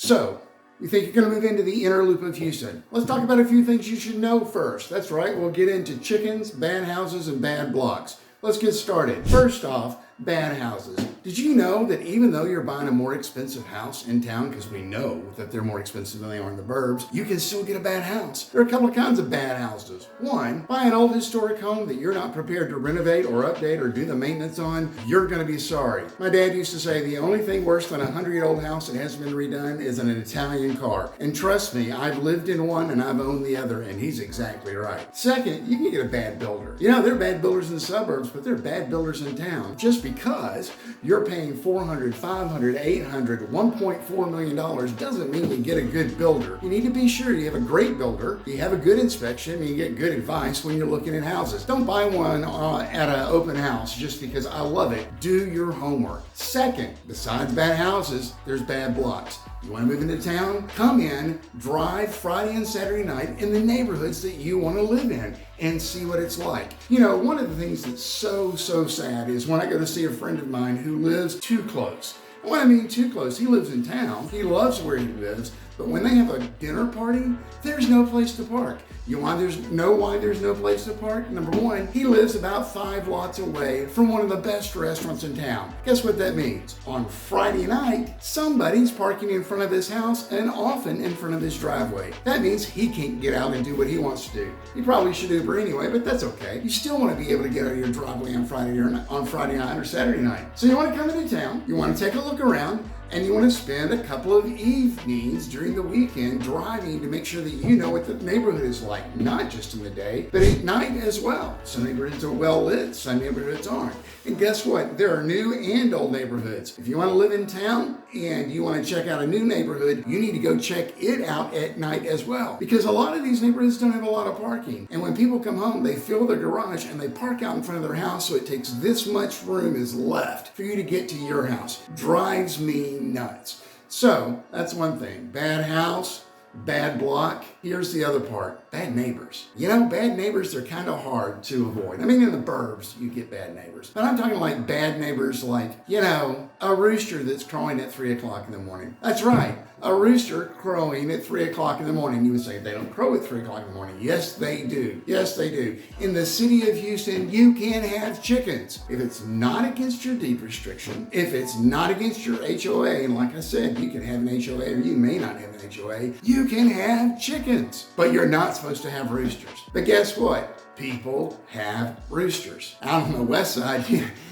So, you think you're going to move into the inner loop of Houston? Let's talk about a few things you should know first. That's right, we'll get into chickens, bad houses, and bad blocks. Let's get started. First off, bad houses. Did you know that even though you're buying a more expensive house in town, because we know that they're more expensive than they are in the burbs, you can still get a bad house? There are a couple of kinds of bad houses. One, buy an old historic home that you're not prepared to renovate or update or do the maintenance on, you're going to be sorry. My dad used to say the only thing worse than a 100-year-old house that hasn't been redone is an Italian car. And trust me, I've lived in one and I've owned the other, and he's exactly right. Second, you can get a bad builder. You know, there are bad builders in the suburbs, but there are bad builders in town. Just because you're paying $400, $500, $800, $1.4 million doesn't mean you get a good builder. You need to be sure you have a great builder, you have a good inspection, and you get good advice when you're looking at houses. Don't buy one at an open house just because I love it. Do your homework. Second, besides bad houses, there's bad blocks. You want to move into town? Come in, drive Friday and Saturday night in the neighborhoods that you want to live in and see what it's like. You know, one of the things that's so sad is when I go to see a friend of mine who lives too close. And when I mean too close, he lives in town, he loves where he lives, but when they have a dinner party, there's no place to park. You want why there's no place to park? Number one, he lives about 5 lots away from one of the best restaurants in town. Guess what that means? On Friday night, somebody's parking in front of his house and often in front of his driveway. That means he can't get out and do what he wants to do. He probably should Uber anyway, but that's okay. You still want to be able to get out of your driveway on Friday night or Saturday night. So you want to come into town, you want to take a look around, and you want to spend a couple of evenings during the weekend driving to make sure that you know what the neighborhood is like, not just in the day, but at night as well. Some neighborhoods are well lit, some neighborhoods aren't. And guess what? There are new and old neighborhoods. If you want to live in town and you want to check out a new neighborhood, you need to go check it out at night as well. Because a lot of these neighborhoods don't have a lot of parking. And when people come home, they fill their garage and they park out in front of their house, so it takes this much room is left for you to get to your house. Drives me nuts. So that's one thing. Bad house, bad block. Here's the other part. Bad neighbors. You know, bad neighbors, they're kind of hard to avoid. I mean, in the burbs, you get bad neighbors. But I'm talking like bad neighbors like, you know, a rooster that's crowing at 3 o'clock in the morning. That's right. A rooster crowing at 3 o'clock in the morning. You would say they don't crow at 3 o'clock in the morning. Yes, they do. Yes, they do. In the city of Houston, you can have chickens. If it's not against your deed restriction, if it's not against your HOA, and like I said, you can have an HOA or you may not have an HOA, you can have chickens. But you're not supposed to have roosters. But guess what? People have roosters. Out on the west side,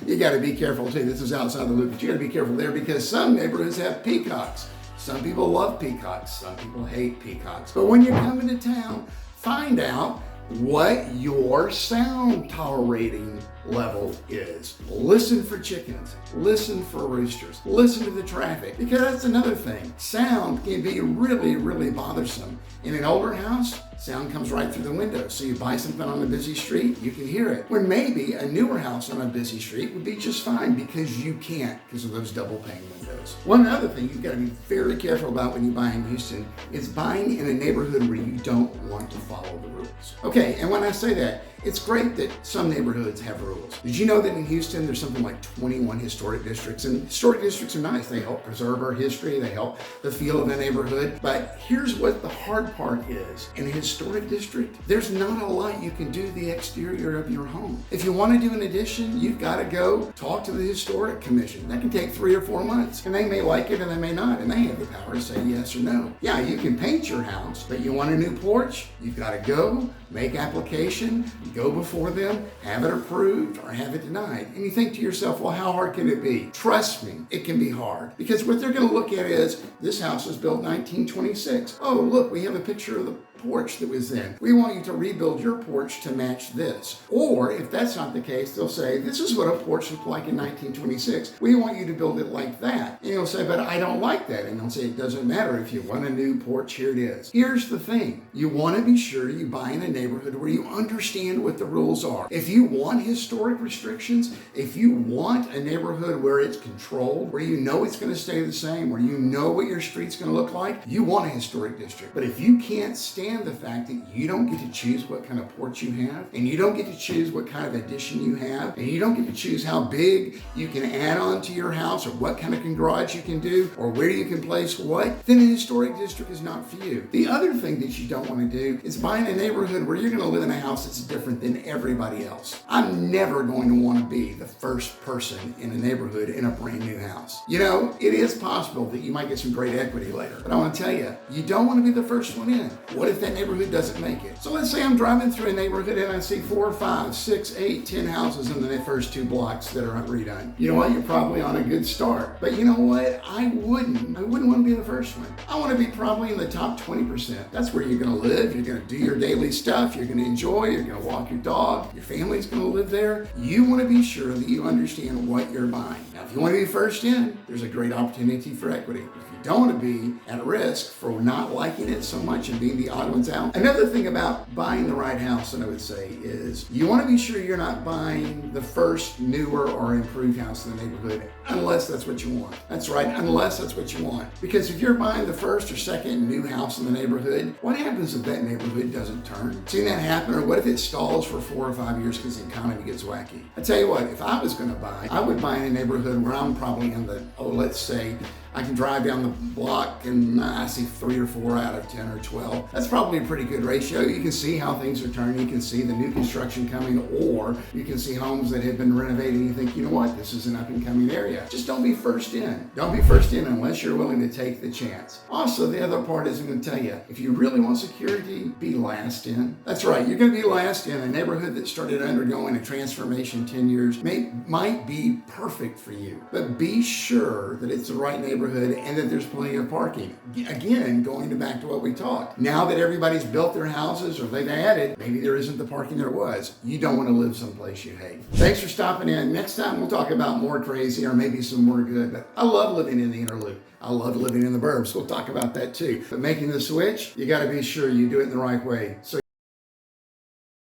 you got to be careful too. This is outside the loop, but you got to be careful there because some neighborhoods have peacocks. Some people love peacocks, some people hate peacocks. But when you're coming to town, find out what your sound tolerating level is. Listen for chickens, listen for roosters, listen to the traffic, because that's another thing. Sound can be really bothersome. In an older house, sound comes right through the window. So you buy something on a busy street, you can hear it. When maybe a newer house on a busy street would be just fine because you can't because of those double pane windows. One other thing you've got to be very careful about when you buy in Houston is buying in a neighborhood where you don't want to follow the rules. Okay, and when I say that, it's great that some neighborhoods have rules. Did you know that in Houston there's something like 21 historic districts? And historic districts are nice. They help preserve our history. They help the feel of the neighborhood. But here's what the hard part is. In a historic district, there's not a lot you can do to the exterior of your home. If you want to do an addition, you've got to go talk to the historic commission. That can take 3 or 4 months. And they may like it and they may not. And they have the power to say yes or no. Yeah, you can paint your house, but you want a new porch, you've got to go, make application, go before them, have it approved or have it denied. And you think to yourself, well, how hard can it be? Trust me, it can be hard. Because what they're going to look at is, this house was built 1926. Oh, look, we have a picture of the porch that was in. We want you to rebuild your porch to match this. Or if that's not the case, they'll say, this is what a porch looked like in 1926. We want you to build it like that. And you'll say, but I don't like that. And they'll say, it doesn't matter. If you want a new porch, here it is. Here's the thing. You want to be sure you buy in a neighborhood where you understand what the rules are. If you want historic restrictions, if you want a neighborhood where it's controlled, where you know it's going to stay the same, where you know what your street's going to look like, you want a historic district. But if you can't stand understand the fact that you don't get to choose what kind of porch you have, and you don't get to choose what kind of addition you have, and you don't get to choose how big you can add on to your house, or what kind of garage you can do, or where you can place what, then a historic district is not for you. The other thing that you don't want to do is buy in a neighborhood where you're going to live in a house that's different than everybody else. I'm never going to want to be the first person in a neighborhood in a brand new house. You know, it is possible that you might get some great equity later, but I want to tell you, you don't want to be the first one in. What if that neighborhood doesn't make it? So let's say I'm driving through a neighborhood and I see 4, 5, 6, 8, 10 houses in the first 2 blocks that are redone. You know what? You're probably on a good start. But you know what? I wouldn't want to be the first one. I want to be probably in the top 20%. That's where you're going to live. You're going to do your daily stuff. You're going to enjoy. You're going to walk your dog. Your family's going to live there. You want to be sure that you understand what you're buying. Now, if you want to be first in, there's a great opportunity for equity. If you don't want to be at risk for not liking it so much and being the odd ones out. Another thing about buying the right house that I would say is you want to be sure you're not buying the first newer or improved house in the neighborhood unless that's what you want. That's right, unless that's what you want. Because if you're buying the first or second new house in the neighborhood, what happens if that neighborhood doesn't turn? Seen that happen? Or what if it stalls for 4 or 5 years because the economy gets wacky? I tell you what, if I was going to buy, I would buy in a neighborhood where I'm probably in the, let's say, I can drive down the block and I see 3 or 4 out of 10 or 12. That's probably a pretty good ratio. You can see how things are turning. You can see the new construction coming, or you can see homes that have been renovated and you think, you know what, this is an up and coming area. Just don't be first in. Don't be first in unless you're willing to take the chance. Also, the other part is I'm going to tell you, if you really want security, be last in. That's right. You're going to be last in. A neighborhood that started undergoing a transformation 10 years might be perfect for you, but be sure that it's the right neighborhood and that there's plenty of parking. Again, going back to what we talked. Now that everybody's built their houses or they've added, maybe there isn't the parking there was. You don't want to live someplace you hate. Thanks for stopping in. Next time we'll talk about more crazy or maybe some more good. But I love living in the inner loop. I love living in the burbs. We'll talk about that too. But making the switch, you got to be sure you do it in the right way. So